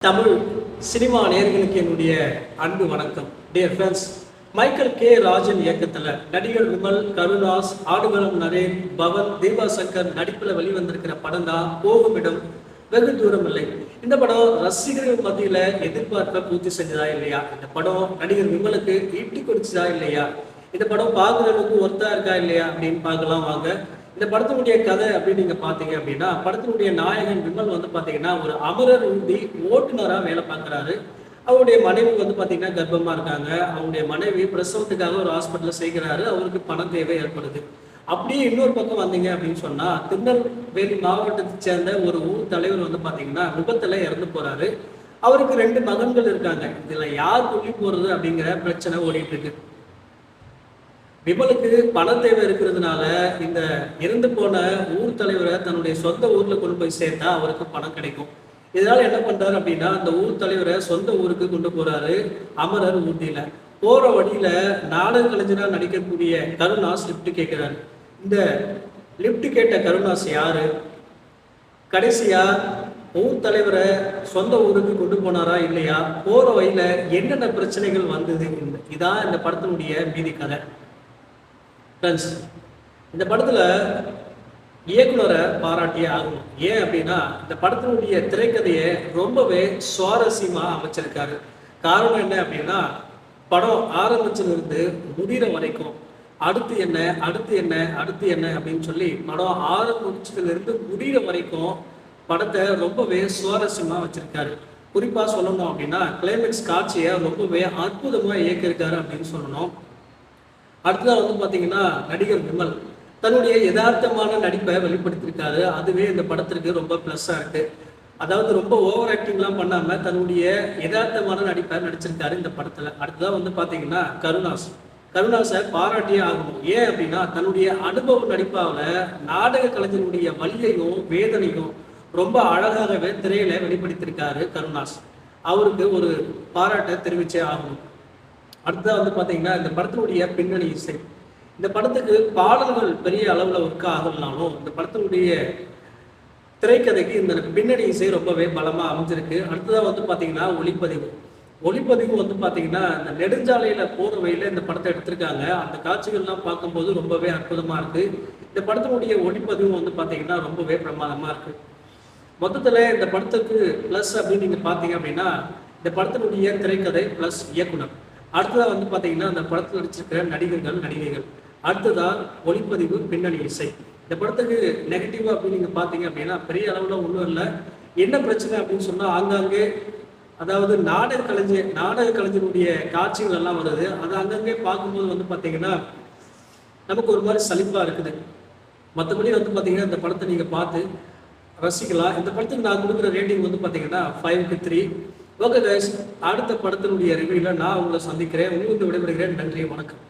Tamil cinema நேயர்களுக்கு என்னுடைய அன்பு வணக்கம். Dear friends, Michael K Rajan இயக்கத்தில் நடிகர் விமல், கருணாஸ், ஆடுகளம் நரேன், பவன், தீபா சங்கர் நடிப்பில் வெளிவந்திருக்கிற படம் தான் போகும் இடம் வெகு தூரம் இல்லை. இந்த படம் ரசிகர்கள் மத்தியில் எதிர்பார்ப்பை பூர்த்தி செஞ்சதா இல்லையா? இந்த படம் நடிகர் விமலுக்கு ஈட்டி கொடுத்ததா இல்லையா? இந்த படம் பார்க்குறவங்களுக்கு ஒர்த்தா இருக்கா இல்லையா அப்படின்னு பார்க்கலாம் வாங்க. இந்த படத்தினுடைய கதை அப்படின்னு நீங்க பாத்தீங்க அப்படின்னா, படத்தினுடைய நாயகன் விமல் வந்து பாத்தீங்கன்னா ஒரு அமரர் ஊர்தி ஓட்டுநரா வேலை பார்க்குறாரு. அவருடைய மனைவி வந்து பாத்தீங்கன்னா கர்ப்பமா இருக்காங்க. அவருடைய மனைவி பிரசவத்துக்காக ஒரு ஹாஸ்பிட்டல்ல சேர்க்கிறாரு. அவருக்கு பண தேவை ஏற்படுது. அப்படியே இன்னொரு பக்கம் வந்தீங்க அப்படின்னு சொன்னா, திருநெல்வேலி மாவட்டத்தை சேர்ந்த ஒரு ஊர் தலைவர் வந்து பாத்தீங்கன்னா விபத்துல இறந்து போறாரு. அவருக்கு 2 மகன்கள் இருக்காங்க. இதுல யார் கொல்லி போறது அப்படிங்கிற பிரச்சனை ஓடிட்டு இருக்கு. விமலுக்கு பண தேவை இருக்கிறதுனால இந்த இறந்து போன ஊர் தலைவரை தன்னுடைய சொந்த ஊர்ல கொண்டு போய் சேர்த்தா அவருக்கு பணம் கிடைக்கும். இதனால என்ன பண்றாரு அப்படின்னா, அந்த ஊர் தலைவரை சொந்த ஊருக்கு கொண்டு போறாரு அமரர் ஊர்தியில. போற வழியில நாடக கலைஞரா நடிக்கக்கூடிய கருணாஸ் லிப்ட் கேட்கிறாரு. இந்த லிப்ட் கேட்ட கருணாஸ் யாரு? கடைசியா ஊர் தலைவரை சொந்த ஊருக்கு கொண்டு போனாரா இல்லையா? போற வழியில என்னென்ன பிரச்சனைகள் வந்தது? இதான் இந்த படத்தினுடைய மீதி கதை. ஃப்ரெண்ட்ஸ், இந்த படத்தில் இயக்குனரை பாராட்டியே ஆகணும். ஏன் அப்படின்னா, இந்த படத்தினுடைய திரைக்கதையை ரொம்பவே சுவாரஸ்யமாக அமைச்சிருக்காரு. காரணம் என்ன அப்படின்னா, படம் ஆரம்பிச்சிலிருந்து முடிகிற வரைக்கும் அடுத்து என்ன அடுத்து என்ன அடுத்து என்ன அப்படின்னு சொல்லி படம் ஆரம்பிச்சதுலேருந்து முடிகிற வரைக்கும் படத்தை ரொம்பவே சுவாரஸ்யமாக வச்சிருக்காரு. குறிப்பாக சொல்லணும் அப்படின்னா, கிளைமேக்ஸ் காட்சியை ரொம்பவே அற்புதமாக இயக்கியிருக்காரு அப்படின்னு சொல்லணும். அடுத்ததான் வந்து பார்த்தீங்கன்னா, நடிகர் விமல் தன்னுடைய யதார்த்தமான நடிப்பை வெளிப்படுத்தியிருக்காரு. அதுவே இந்த படத்திற்கு ரொம்ப ப்ளஸ்ஸாக இருக்கு. அதாவது ரொம்ப ஓவர் ஆக்டிங்லாம் பண்ணாமல் தன்னுடைய யதார்த்தமான நடிப்பை நடிச்சிருக்காரு இந்த படத்தில். அடுத்ததான் வந்து பார்த்தீங்கன்னா கருணாஸை பாராட்டியே ஆகணும். ஏன் அப்படின்னா, தன்னுடைய அனுபவ நடிப்பாவில் நாடக கலைஞனுடைய வலியையும் வேதனையும் ரொம்ப அழகாகவே திரையில வெளிப்படுத்தியிருக்காரு கருணாஸ். அவருக்கு ஒரு பாராட்டை தெரிவிச்சே ஆகணும். அடுத்ததாக வந்து பார்த்தீங்கன்னா, இந்த படத்தினுடைய பின்னணி இசை. இந்த படத்துக்கு பாடல்கள் பெரிய அளவில் ஒர்க் ஆகலனாலும் இந்த படத்தினுடைய திரைக்கதைக்கு இந்த பின்னணி இசை ரொம்பவே பலமாக அமைஞ்சிருக்கு. அடுத்ததாக வந்து பார்த்தீங்கன்னா ஒளிப்பதிவு வந்து பார்த்தீங்கன்னா, இந்த நெடுஞ்சாலையில் போகிற வழியில் இந்த படத்தை எடுத்திருக்காங்க. அந்த காட்சிகள்லாம் பார்க்கும்போது ரொம்பவே அற்புதமாக இருக்குது. இந்த படத்தினுடைய ஒளிப்பதிவு வந்து பார்த்தீங்கன்னா ரொம்பவே பிரமாதமாக இருக்குது. மொத்தத்தில் இந்த படத்துக்கு ப்ளஸ் அப்படின்னு நீங்கள் பார்த்தீங்க அப்படின்னா, இந்த படத்தினுடைய திரைக்கதை ப்ளஸ் இயக்குனர். அடுத்ததாக வந்து பார்த்தீங்கன்னா, அந்த படத்தில் நடிச்சிருக்கிற நடிகைகள். அடுத்ததான் ஒளிப்பதிவு, பின்னணி இசை. இந்த படத்துக்கு நெகட்டிவ் அப்படின்னு நீங்கள் பார்த்தீங்க அப்படின்னா பெரிய அளவில் ஒன்றும் இல்லை. என்ன பிரச்சனை அப்படின்னு சொன்னால், ஆங்காங்கே அதாவது நாடக கலைஞருடைய காட்சிகள் எல்லாம் வருது. அது அங்கங்கே பார்க்கும்போது வந்து பார்த்தீங்கன்னா நமக்கு ஒரு மாதிரி சலிப்பாக இருக்குது. மற்றபடி வந்து பார்த்தீங்கன்னா இந்த படத்தை நீங்கள் பார்த்து ரசிக்கலாம். இந்த படத்துக்கு நான் கொடுக்குற ரேட்டிங் வந்து பார்த்தீங்கன்னா 5க்கு 3. ஓகே கைஸ், அடுத்த படத்தினுடைய ரிவ்யூவில் நான் உங்களை சந்திக்கிறேன். உங்களுக்கு விடைபெறுகிறேன். நன்றி, வணக்கம்.